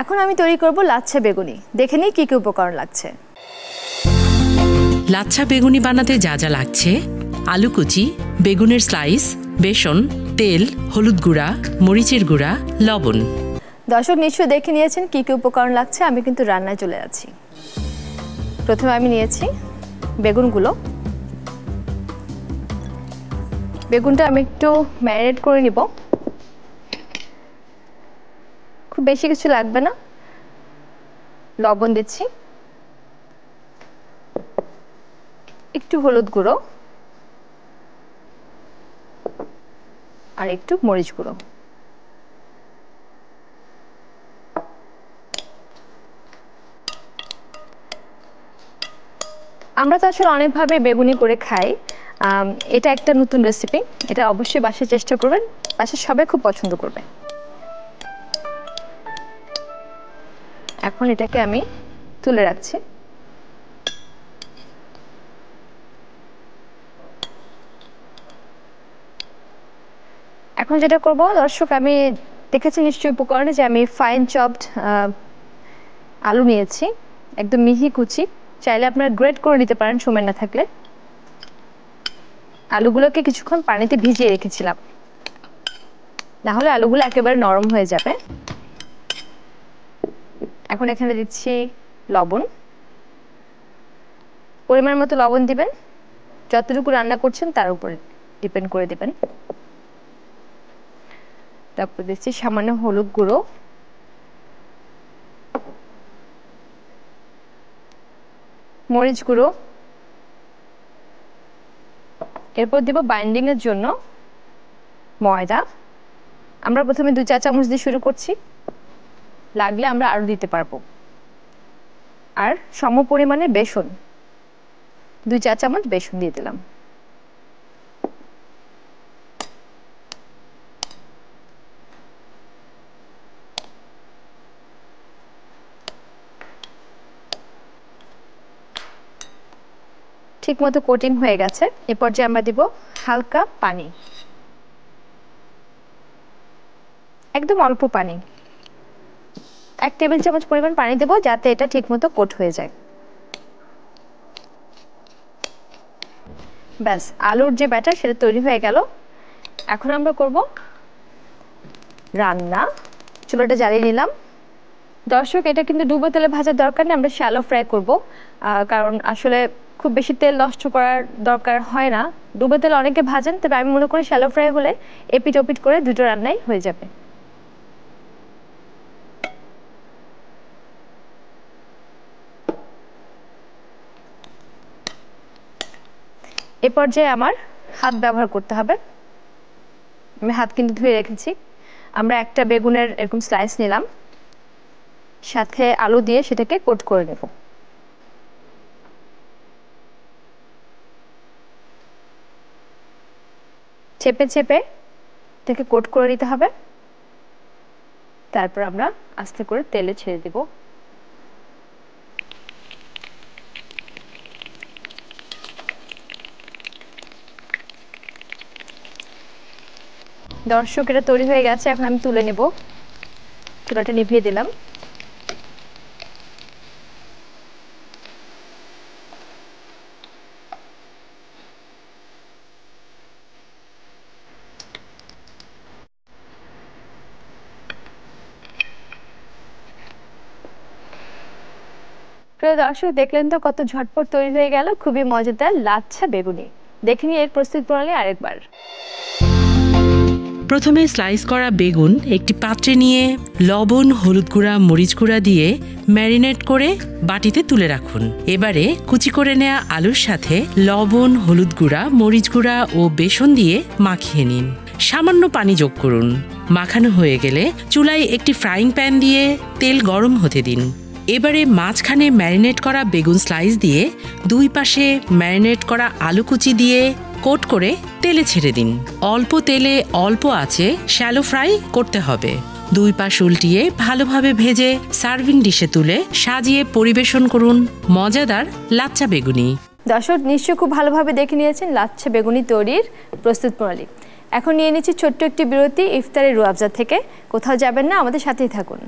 এখন আমি তৈরি করব লাচ্ছা বেগুনি। দেখে নিই কি কি উপকরণ লাগছে। লাচ্ছা বেগুনি বানাতে যা যা লাগছে: আলু কুচি, বেগুনের স্লাইস, বেসন, তেল, হলুদ গুঁড়া, মরিচের গুঁড়া, লবণ। দর্শক নিশ্চয়ই দেখে নিয়েছেন কি কি উপকরণ লাগছে। আমি কিন্তু রান্নায় চলে যাচ্ছি। প্রথমে আমি নিয়েছি বেগুনগুলো। বেগুনটা আমি একটু ম্যারিনেট করে নিব। খুব বেশি কিছু লাগবে না। লবণ দিচ্ছি, একটু হলুদ গুঁড়ো আর একটু মরিচ গুঁড়ো। আমরা তো আসলে অনেকভাবে বেগুনি করে খাই। এটা একটা নতুন রেসিপি। এটা অবশ্যই বাসায় চেষ্টা করবেন, বাসায় সবাই খুব পছন্দ করবে। এখন এটাকে আমি তুলে রাখছি। এখন যেটা করব দর্শক, আমি দেখেছি নিশ্চয়ই উপকরণে যে আমি ফাইন চপড আলু নিয়েছি, একদম মিহি কুচি। চাইলে আপনারা গ্রেট করে নিতে পারেন সময় না থাকলে। আলুগুলোকে কিছুক্ষণ পানিতে ভিজিয়ে রেখেছিলাম, না হলে আলুগুলো একেবারে নরম হয়ে যাবে। এখন এখানে দিচ্ছি লবণ। পরিমাণ মতো লবণ দিবেন, যতটুকু রান্না করছেন তার উপরে ডিপেন্ড করে দিবেন। তারপর দিচ্ছি সামান্য হলুদ গুঁড়ো, মরিচ গুঁড়ো। এরপর দেব বাইন্ডিং এর জন্য ময়দা। আমরা প্রথমে 2 চা চামচ দিয়ে শুরু করছি, লাগলে আমরা আরো দিতে পারবো। আর সম পরিমাণে বেসন, 2 চা চামচ বেসন দিয়ে দিলাম। ঠিক মতো কোটিং হয়ে গেছে। এরপর যে আমরা দিব হালকা পানি, একদম অল্প পানি, 1 টেবিল চামচ পরিমাণ পানি দেব, যাতে এটা ঠিক মতো কোট হয়ে যায়। ব্যাস, আলুর যে ব্যাটার সেটা তৈরি হয়ে গেল। এখন আমরা করব রান্না। চুলাটা জ্বালিয়ে নিলাম। দর্শক, এটা কিন্তু ডুবো তেলে ভাজার দরকার নেই, আমরা শ্যালো ফ্রাই করব। কারণ আসলে খুব বেশি তেল নষ্ট করার দরকার হয় না। ডুবো তেলে অনেকে ভাজেন, তবে আমি মনে করি শ্যালো ফ্রাই হলে এপিট ওপিট করে দুটো রান্নাই হয়ে যাবে। এ পর্যায়ে আমার হাত ব্যবহার করতে হবে। আমি হাত কিন্তু ধুয়ে রেখেছি। আমরা একটা বেগুনের এরকম স্লাইস নিলাম, সাথে আলু দিয়ে সেটাকে কোট করে নেব। চেপে চেপে এটাকে কোট করে নিতে হবে। তারপর আমরা আস্তে করে তেলে ছেড়ে দেব। দর্শক, এটা তৈরি হয়ে গেছে। এখন আমি তুলে নেব। চুলাটা নিভিয়ে দিলাম। প্রিয় দর্শক, দেখলেন তো কত ঝটপট তৈরি হয়ে গেল খুবই মজাদার লাচ্ছা বেগুনি। দেখে নিই এর প্রস্তুত প্রণালী আরেকবার। প্রথমে স্লাইস করা বেগুন একটি পাত্রে নিয়ে লবণ, হলুদ গুঁড়া, মরিচ গুঁড়া দিয়ে ম্যারিনেট করে বাটিতে তুলে রাখুন। এবারে কুচি করে নেওয়া আলুর সাথে লবণ, হলুদ গুঁড়া, মরিচ গুঁড়া ও বেসন দিয়ে মাখিয়ে নিন। সামান্য পানি যোগ করুন। মাখানো হয়ে গেলে চুলায় একটি ফ্রাইং প্যান দিয়ে তেল গরম হতে দিন। এবারে মাঝখানে ম্যারিনেট করা বেগুন স্লাইস দিয়ে 2 পাশে ম্যারিনেট করা আলু কুচি দিয়ে কোট করে তেলে ছেড়ে দিন। অল্প তেলে অল্প আঁচে শ্যালো ফ্রাই করতে হবে। 2 পাশ উল্টিয়ে ভালোভাবে ভেজে সার্ভিং ডিশে তুলে সাজিয়ে পরিবেশন করুন মজাদার লাচ্ছা বেগুনি। দর্শক, নিশ্চয়ই খুব ভালোভাবে দেখে নিয়েছেন লাচ্ছা বেগুনি তৈরির প্রস্তুত প্রণালী। এখন নিয়ে নিচ্ছি ছোট্ট একটি বিরতি ইফতারে রুহ আফজা থেকে। কোথাও যাবেন না, আমাদের সাথেই থাকুন।